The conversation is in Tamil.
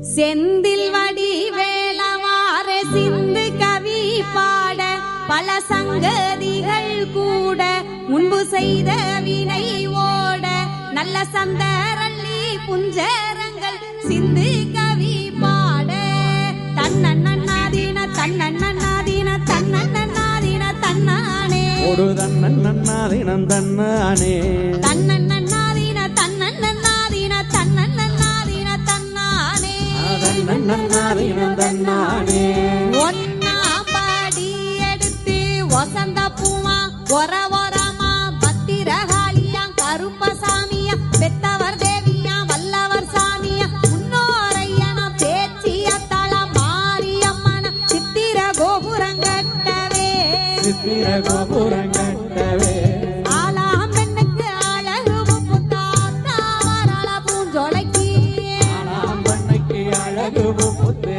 செந்தில் வடி வேலவார சிந்து கவி பாட பல சங்கதிகள் கூட முன்பு செய்த வினை ஓட நல்ல சந்தரள்ளி புஞ்சரங்கள் சிந்து கவி பாட தன்னன்னாதீன தன்னன்னாதீன தன்னன்னாதீன தன்னானே ஒரு தன்னன்னாதீனம் தன்னானே தன்னன்னாதீன தன்னன்னாதீன தன்னன்னாதீன தன்னானே தன்னன்னாதீனம் தன்னானே ஒன்னா பாடி எடுத்து வசந்த பூமா ஒர ஒரமா பத்திரகாளியா கருப்பசாமியா பெத்தவர் தேவியா வல்லவர் சாமியா முன்னோரையன பேச்சிய தள மாரியம்மன சித்திர கோபுரங்கட்டவே சித்திர கோபுரங்கட்டவே ஆலாம் பெண்ணுக்கு அழகு புத்தாத்தாவரள பூஞ்சொலைக்கு ஆலாம் பெண்ணுக்கு அழகு புத்து